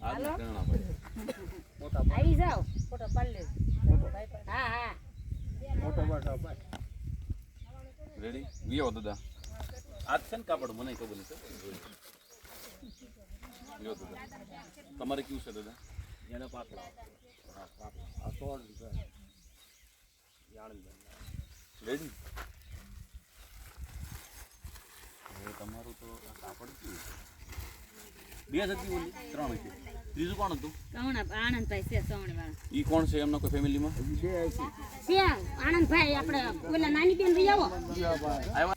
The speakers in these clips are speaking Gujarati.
હાલો આવી જાઓ ફોટો પાડી લે હા હા મોટો મોટો ભાઈ રેડી વિયો દાદા આજ છે ને કાપડ મને ખબર નથી વિયો દાદા તમારે કેવું છે દાદા એને પાકડો આ સોળ રેડી હવે તમારું તો કાપડ કેવું બે જ હતી ઓલી ત્રણ હતી ત્રીજું કોણ હતું આનંદભાઈ છે સોમણીવાળા ઈ કોણ છે એમના કોઈ ફેમિલીમાં બે છે છે આનંદભાઈ આપણે ઓલા નાની બેન લઈ આવો આવ્યા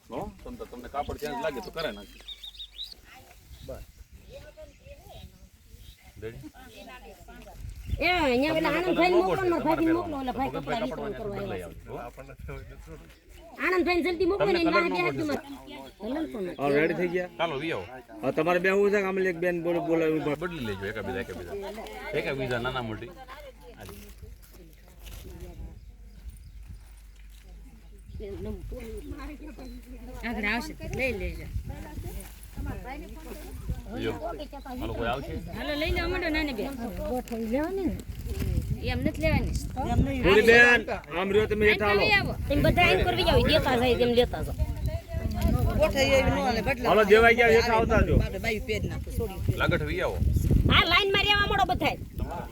હો તમને કાપડ ચેન્જ લાગે તો કરે નાખી બસ રેડી એ અહીંયા ઓલા આનંદભાઈ મોકલો ને ભાઈ મોકલો ઓલા ભાઈ કપડા વિતરણ કરવા આવ્યા આનંદભાઈ જલ્દી મોકલો ને એની વાહે બેહી હા રેડી થઈ ગયા ચાલો વિયો હવે તમારે બેહવું છે કે આમ એક બેન બોલાવી બદલી લેજો એકા નાના મોટી આગળ આવશે લઈ લેજો હાલો કોઈ આવશે હાલો લઈ લો મોટો નાની બેન ગોઠવી લેવાની ને એમ નથી લેવાની પૂરી બેન આમ રહ્યો તમે હેઠા હાલો તમે બધા એમ કરવી જાવ દેતા જાય તેમ લેતા જાવ હાલો દેવાઈ ગયા હેઠા આવતા જો લાગટ વી આવો હા લાઈન માં રહેવા મળો બધાય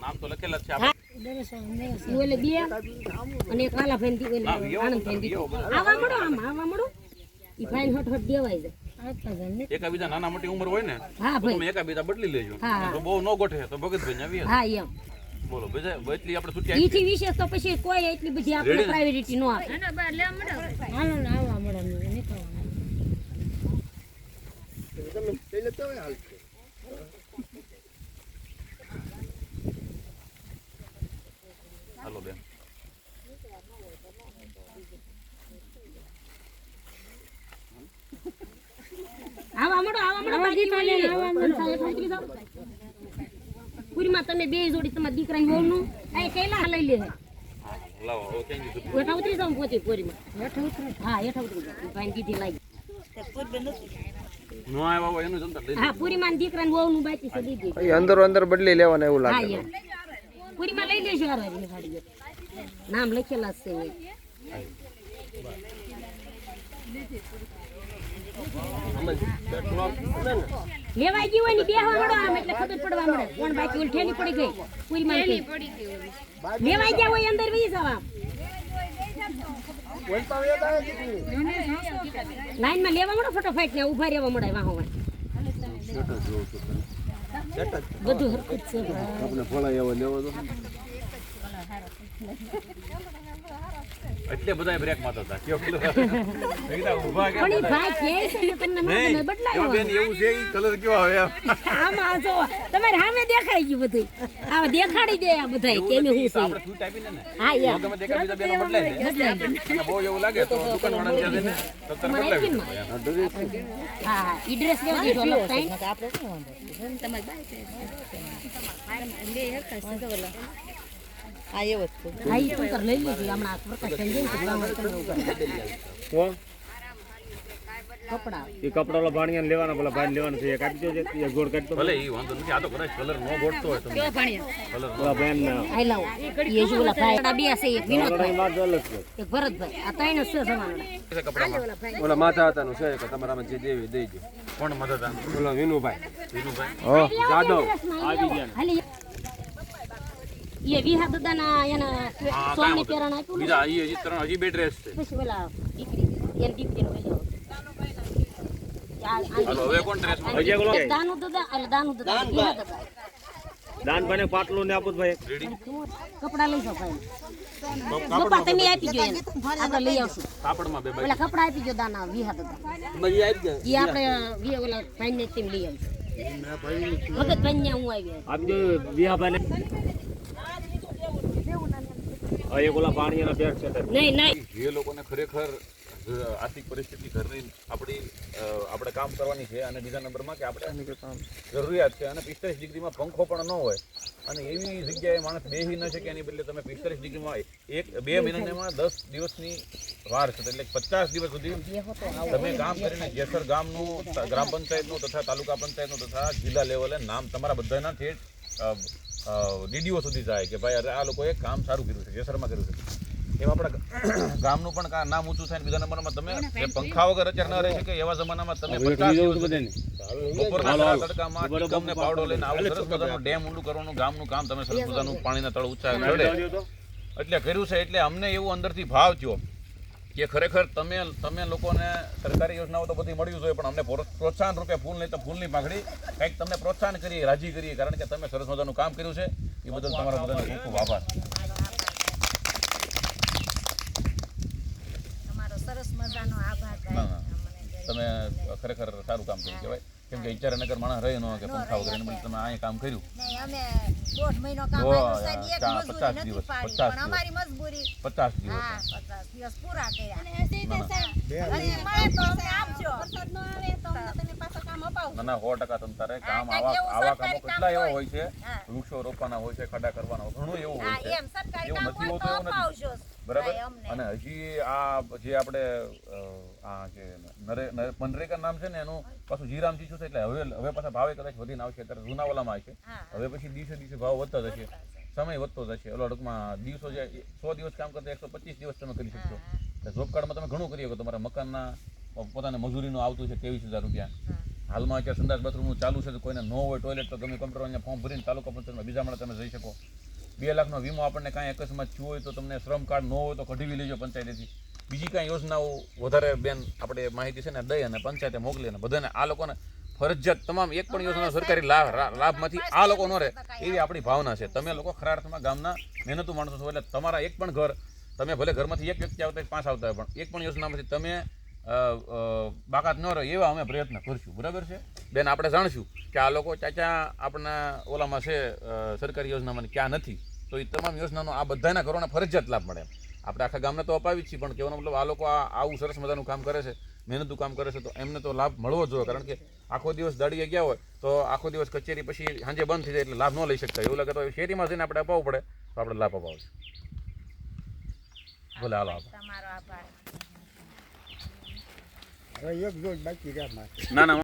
નામ તો લખેલા જ છે આપણે ઓલે બે અને એક વાલા ભાઈ દી ઓલે આનંદ ભાઈ દી આવા મળો આવા મળો ઈ ભાઈ હટ હટ દેવાઈ જાય એકાબીજા નાના મોટી ઉંમર હોય ને હા તો તમે એકાબીજા બદલી લેજો તો બહુ ન ગોઠે તો ભગતભાઈ ને આવી હા એમ બોલો બીજા એટલી આપણે છૂટી ઈથી વિશેષ તો પછી કોઈ એટલી બધી આપણે પ્રાયોરિટી નો આપે હાલો ને આવા મળો નીકળવા તમે લઈ લેતા હોય હાલ હાલો બેન આવા મળો બાકી પૂરીમાં તમે બે જોડી તમારા દીકરાની વહુનું આ કેલા લઈ લે લાવો હવે કેમ કીધું હેઠા ઉતરી જાવ પોતે પૂરીમાં હા હેઠા ઉતરી જાવ ભાઈ દીધી લાગી નો આવ્યા હોય એનું જંતર લઈ હા પૂરીમાં દીકરાની વહુનું બાકી છે દીધી અહીં અંદર અંદર બદલી લેવાના એવું હા લાગે એમ પૂરીમાં લઈ લેજો હારો એની ગાડી નામ લખેલા છે લેવાઈ ગઈ હોય ને બેહવા મળો આમ એટલે ખબર પડવા મળે કોણ બાકી ઓલ ઠેલી પડી ગઈ પૂરીમાં લેવાઈ ગયા હોય અંદર વી જવા લાઈન માં લેવા મળો ફટાફટ ને ઉભા રહેવા મળે વાહો બધું હરકત છે આપણે ફળા એવો લેવો તો એટલે બધા બ્રેક મારતા હતા કેવો કિલો એકદમ ઊભા કે પણ ઈ ભાઈ કે છે કે તમને મને બદલાયો બેન એવું છે ઈ કલર કેવો આવે આમાં જો તમારે સામે દેખાઈ ગયું બધું આ દેખાડી દે આ બધાય કેમે હું છે આપણે છૂટ આપીને ને હા યાર તમે દેખા બીજા બેનો બદલાય દે અને બહુ એવું લાગે તો દુકાન વાળા ત્યાં જઈને તો તરત બદલાવી હા ઈ ડ્રેસ લેવા દીધો અલગ ટાઈમ આ એવો જ હા ઈ તો લઈ લીધી હમણાં પ્રકાશ થઈ તો કપડા એ કપડા ભાણિયા લેવાના પેલા ભાઈ લેવાના છે એક આપી દો એક ગોળ કાઢતો ભલે ઈ વાંધો નથી આ તો કદાચ કલર નો ગોઠતો હોય તમને કલર પેલા બેન આઈ લાવ એ જો ઓલા ભાઈ બે છે એક વિનોદભાઈ વાત અલગ છે એક ભરતભાઈ આ ત્રણ છે સમાન કપડામાં ઓલા માથા હતાનું છે કે તમારામાં જે દેવી દઈ દો કોણ મદદ આ ઓલા વિનુભાઈ વિનુભાઈ હો જાદવ આવી ગયા હાલી એ વિહા દાદાના એના સોમને પેરણ આપ્યું ને બીજા હજી ત્રણ હજી બે ડ્રેસ છે પછી ઓલા દીકરી એની દીકરીનો વેલો હાલો હવે કોણ ડ્રેસ માં હજી ઓલો દાનુ દાદા વિહા દાદા દાન બને પાટલું ને આપું ભાઈ કપડા લઈ જાવ ભાઈ કપડા તમે આપી જો એને આપણે લઈ આવશું કાપડમાં બે ઓલા કપડા આપી જો દાના વિહા દાદા બધી આવી ગયા એ આપણે ઓલા ભાઈ ને તેમ લઈ આવશું ભગત ભાઈ ને હું આવી આપી દો વિહાભાઈ ને એક ઓલા પાણીના બેગ છે નહીં નહીં જે લોકોને ખરેખર આર્થિક પરિસ્થિતિ ઘરની આપણે કામ કરવાની છે, અને બીજા નંબરમાં કે આપણે જરૂરિયાત છે, અને 45 ડિગ્રીમાં પંખો પણ ન હોય અને એવી જગ્યાએ માણસ બેસી ન શકે, એની બદલે તમે 45 ડિગ્રીમાં 2 મહિનામાં 10 દિવસની વાર છે, એટલે 50 દિવસ સુધી તમે કામ કરીને જેસર ગામનું, ગ્રામ પંચાયતનું તથા તાલુકા પંચાયતનું તથા જિલ્લા લેવલે નામ તમારા બધાના ડીડીઓ સુધી જાય કે ભાઈ અરે આ લોકોએ કામ સારું કર્યું છે, જેસરમાં કર્યું છે. એમાં આપણા ગામનું પણ નામ ઊંચું થાય. બીજા નંબરમાં તમે જે પંખા વગર અત્યારે ન રહી શકે એવા જમાનામાં તમે 50 દિવસ સુધી બપોરના સારા તડકામાં ટીકમને પાવડો લઈને આવું સરસ મજાનું ડેમ ઊંડું કરવાનું ગામનું કામ તમે સરસ મજાનું પાણીના તળ ઊંચા ચડે એટલે કર્યું છે. એટલે અમને એવું અંદરથી ભાવ થયો કે ખરેખર તમે લોકોને સરકારી યોજનાઓ તો બધી મળ્યું જોઈએ, પણ અમને પ્રોત્સાહન રૂપે ફૂલ નહીં તો ફૂલની પાઘડી કંઈક તમને પ્રોત્સાહન કરીએ, રાજી કરીએ, કારણ કે તમે સરસ મજાનું કામ કર્યું છે. એ બદલ તમારો બધાનો ખૂબ ખૂબ આભાર. તમારો સરસ મજાનો આભાર ના ના તમે ખરેખર સારું કામ કર્યું કહેવાય, કેમ કે ઈચ્છાનગર માણસ રહે ન કે પંખા વગર એને તમે અહીંયા કામ કર્યું. નહીં અમે 1.5 મહિનો કામ કર્યું સાહેબ, એક મજૂરી નથી પાડી, પણ અમારી મજબૂરી 50 દિવસ હા 50 દિવસ પૂરા કર્યા. ના મળે તો અમને આપજો, વરસાદ ન આવે તો અમને તમે પાછા કામ અપાવજો. ના 100% તમ તારે કામ કાંઈક એવું આવા સરકારી કામો કેટલા એવા હોય છે, હા. વૃક્ષો રોપવાના હોય છે, ખડા કરવાના હોય, ઘણું એવું હોય હા છે. એમ સરકારી એવું કામ નથી હોય તો હોતું, એવું નથી. અપાવજો બરાબર. ભાઈ અમને. અને હજી આ જે આપણે આ જે મનરેગા નામ છે ને એનું પાછું જીરામ ચીચું છે, એટલે હવે પાછા ભાવે કદાચ વધીને આવશે. અત્યારે જૂના ઓલામાં આવશે, હા. હવે પછી દિવસે ભાવ વધતા જશે, સમય વધતો જશે. ઓલો ટૂંકમાં દિવસો જે 100 દિવસ કામ કરતા 125 દિવસ તમે કરી શકશો. જોબ કાર્ડમાં તમે ઘણું કરી શકો. તમારા મકાનના પોતાને મજૂરીનું આવતું છે 23,000 રૂપિયા. હાલમાં અત્યારે સંડાસ બાથરૂમનું ચાલુ છે, તો કોઈને ન હોય ટોયલેટ તો તમે કમ્પ્યુટર અહીંયા ફોર્મ ભરીને તાલુકા પંચાયતમાં બીજા મળે તમે જઈ શકો. 2 લાખનો વીમો આપણને કાંઈ અકસ્માત થયું હોય તો તમને શ્રમ કાર્ડ ન હોય તો કઢાવી લેજો પંચાયતેથી. બીજી કાંઈ યોજનાઓ વધારે બેન આપણે માહિતી છે ને દઈ અને પંચાયતે મોકલી, અને બધાને આ લોકોને ફરજિયાત તમામ એક પણ યોજના સરકારી લાભમાંથી આ લોકો ન રહે એવી આપણી ભાવના છે. તમે લોકો ખરા અર્થમાં ગામના મહેનતુ માણસો છો, એટલે તમારા એક પણ ઘર, તમે ભલે ઘરમાંથી એક વ્યક્તિ આવતા હોય 5 આવતા હોય, પણ એક પણ યોજનામાંથી તમે બાકાત ન રહે એવા અમે પ્રયત્ન કરશું. બરાબર છે બેન? આપણે જાણશું કે આ લોકો ચાચા આપણા ઓલામાં છે સરકારી યોજનામાં ક્યાં નથી, તો એ તમામ યોજનાનો આ બધાના ઘરોને ફરજિયાત લાભ મળે. આપણે આખા ગામને તો અપાવી જ છીએ, પણ કહેવાનો મતલબ આ લોકો આવું સરસ મજાનું કામ કરે છે, મહેનતું કામ કરે છે, તો એમને તો લાભ મળવો જોઈએ. કારણ કે આખો દિવસ દાડીએ ગયા હોય તો આખો દિવસ કચેરી પછી સાંજે બંધ થઈ જાય એટલે લાભ ન લઈ શકતા. એવું લાગે તો શેરીમાં જઈને આપણે અપાવવું પડે, તો આપણે લાભ અપાવશું. ભલે હાલો તમારો આભાર. ના ના